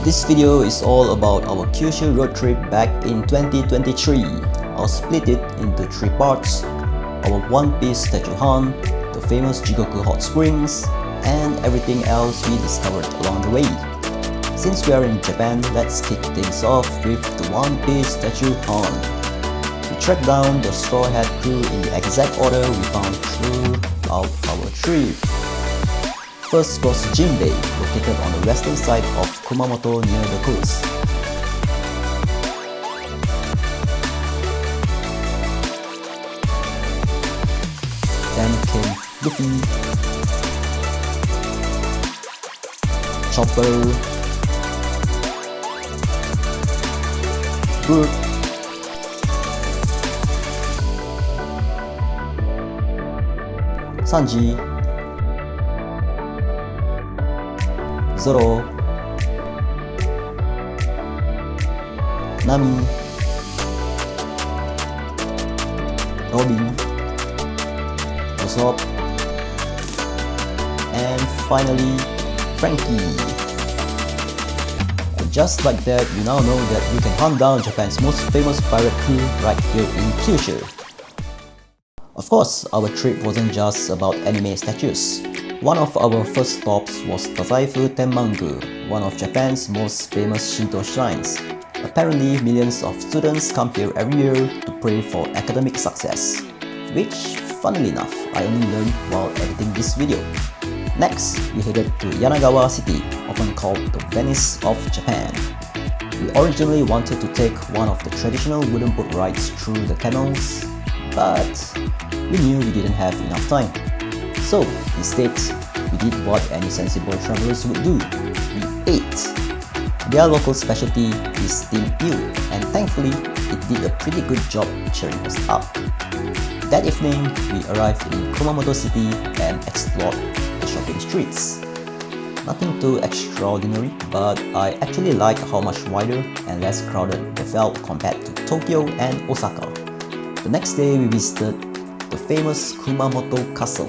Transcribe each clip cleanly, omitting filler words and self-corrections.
This video is all about our Kyushu road trip back in 2023. I'll split it into 3 parts: our One Piece statue hunt, the famous Jigoku hot springs, and everything else we discovered along the way. Since we are in Japan, let's kick things off with the One Piece statue hunt. We tracked down the Straw Hat crew in the exact order we found throughout our trip. First was Jinbei, located on the western side of Kumamoto near the coast. Then came Luffy, Chopper, Brook, Sanji, Zoro, Nami, Robin, Usopp, and finally Frankie. And just like that, you now know that you can hunt down Japan's most famous pirate crew right here in Kyushu. Of course, our trip wasn't just about anime statues. One of our first stops was Tazaifu Tenmangu, one of Japan's most famous Shinto shrines. Apparently, millions of students come here every year to pray for academic success, which, funnily enough, I only learned while editing this video. Next, we headed to Yanagawa City, often called the Venice of Japan. We originally wanted to take one of the traditional wooden boat rides through the canals, but we knew we didn't have enough time. So instead, we did what any sensible travelers would do: we ate. Their local specialty is steamed eel, and thankfully, it did a pretty good job cheering us up. That evening, we arrived in Kumamoto City and explored the shopping streets. Nothing too extraordinary, but I actually like how much wider and less crowded they felt compared to Tokyo and Osaka. The next day, we visited the famous Kumamoto Castle.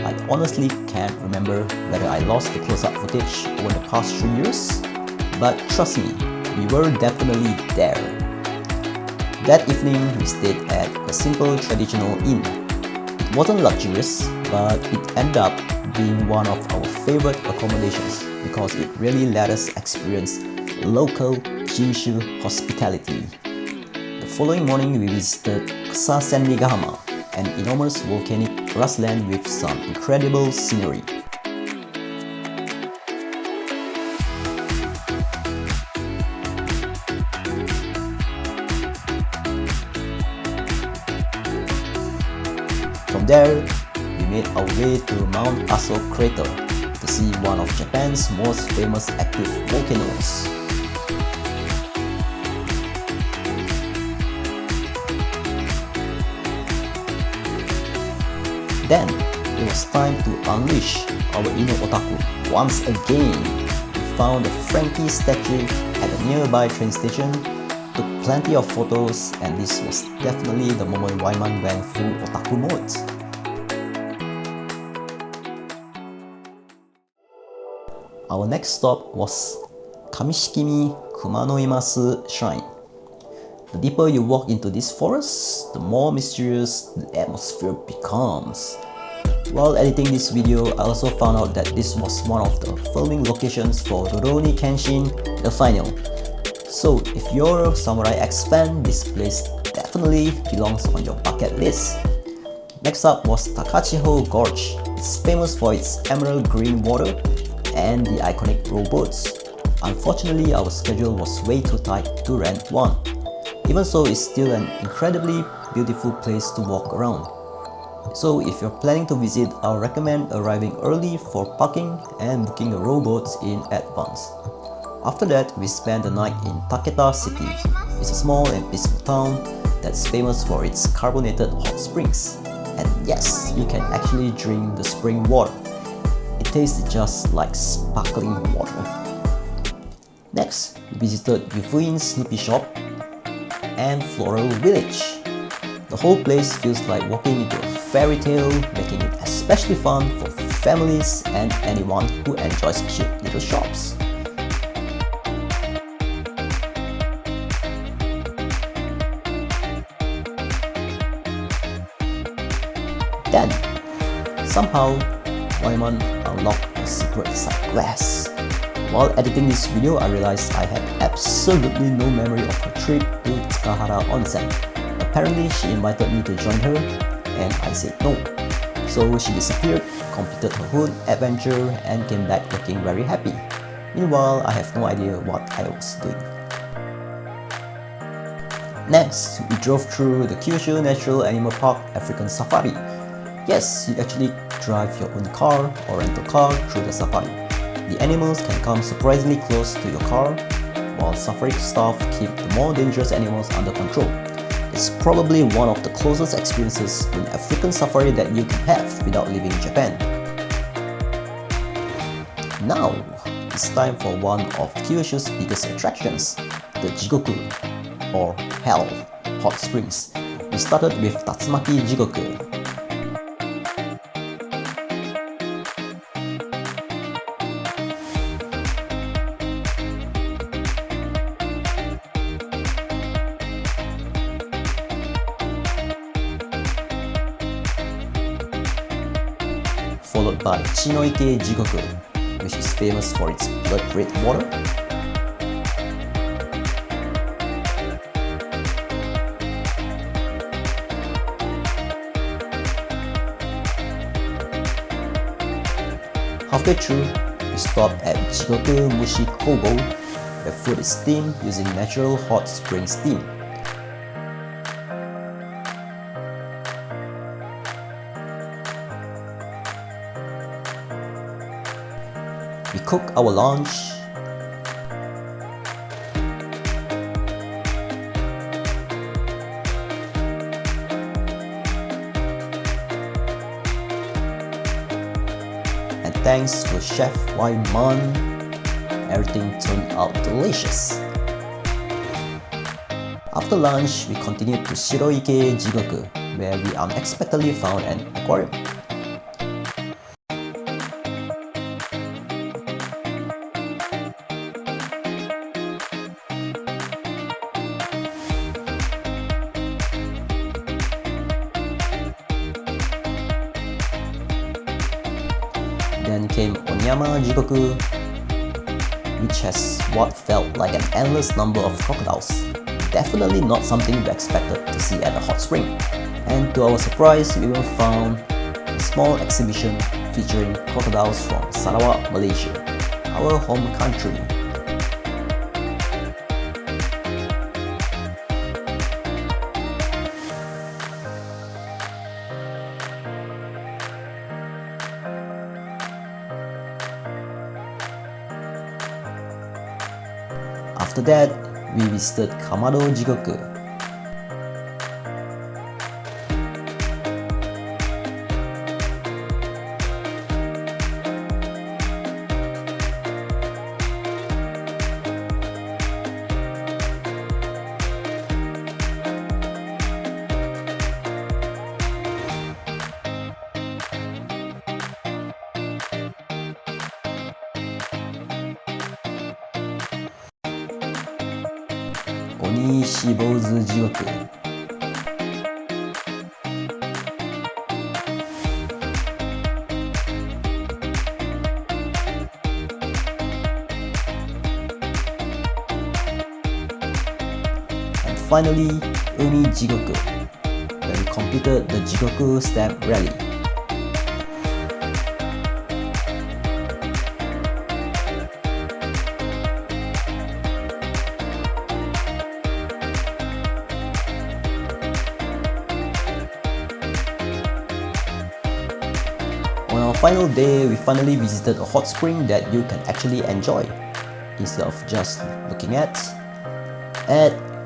I honestly can't remember whether I lost the close-up footage over the past 3 years, but trust me, we were definitely there. That evening, we stayed at a simple traditional inn. It wasn't luxurious, but it ended up being one of our favorite accommodations because it really let us experience local Kyushu hospitality. The following morning, we visited Kusasenrigahama, an enormous volcanic grassland with some incredible scenery. From there, we made our way to Mount Aso crater to see one of Japan's most famous active volcanoes. Then, it was time to unleash our inner otaku once again. We found a Frankie statue at a nearby train station, took plenty of photos, and this was definitely the moment Wyman went full otaku mode. Our next stop was Kamishikimi Kumanoimasu Shrine. The deeper you walk into this forest, the more mysterious the atmosphere becomes. While editing this video, I also found out that this was one of the filming locations for Rurouni Kenshin, the final. So if you're a Samurai X fan, this place definitely belongs on your bucket list. Next up was Takachiho Gorge. It's famous for its emerald green water and the iconic rowboats. Unfortunately, our schedule was way too tight to rent one. Even so, it's still an incredibly beautiful place to walk around. So if you're planning to visit, I'll recommend arriving early for parking and booking a rowboat in advance. After that, we spent the night in Taketa City. It's a small and peaceful town that's famous for its carbonated hot springs. And yes, you can actually drink the spring water. It tastes just like sparkling water. Next, we visited Yufuin's Snoopy Shop and Floral Village. The whole place feels like walking into a fairy tale, making it especially fun for families and anyone who enjoys cute little shops. Then, somehow, Wyman unlocked a secret side quest. While editing this video, I realized I had absolutely no memory of her trip to Tsukahara Onsen. Apparently, she invited me to join her, and I said no. So she disappeared, completed her whole adventure, and came back looking very happy. Meanwhile, I have no idea what I was doing. Next, we drove through the Kyushu Natural Animal Park African Safari. Yes, you actually drive your own car or rental car through the safari. The animals can come surprisingly close to your car, while safari staff keep the more dangerous animals under control. It's probably one of the closest experiences to an African safari that you can have without leaving Japan. Now, it's time for one of Kyushu's biggest attractions, the Jigoku, or Hell, hot springs. We started with Tatsumaki Jigoku. Followed by Chinoike Jigoku, which is famous for its blood red water. Halfway through, we stopped at Jigoku Mushi Kogo, where food is steamed using natural hot spring steam. We cook our lunch, and thanks to Chef Wyman, everything turned out delicious. After lunch, we continued to Shiroike Jigoku, where we unexpectedly found an aquarium. Then came Onyama Jigoku, which has what felt like an endless number of crocodiles. Definitely not something we expected to see at a hot spring. And to our surprise, we even found a small exhibition featuring crocodiles from Sarawak, Malaysia, our home country. After that, we visited Kamado Jigoku. Onishibozu Jigoku. And finally, Umi Jigoku, where we completed the Jigoku Stamp Rally. On our final day, we finally visited a hot spring that you can actually enjoy, instead of just looking at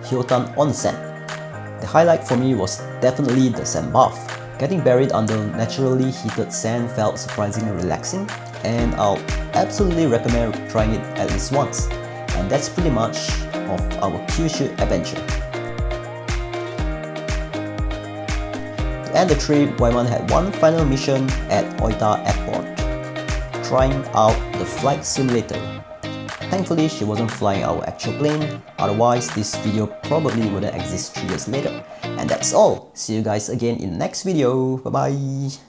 Hyotan Onsen. The highlight for me was definitely the sand bath. Getting buried under naturally heated sand felt surprisingly relaxing, and I'll absolutely recommend trying it at least once. And that's pretty much of our Kyushu adventure. To end the trip, Wyman had one final mission at Oita Airport, trying out the flight simulator. Thankfully, she wasn't flying our actual plane, otherwise this video probably wouldn't exist 3 years later. And that's all. See you guys again in the next video. Bye bye.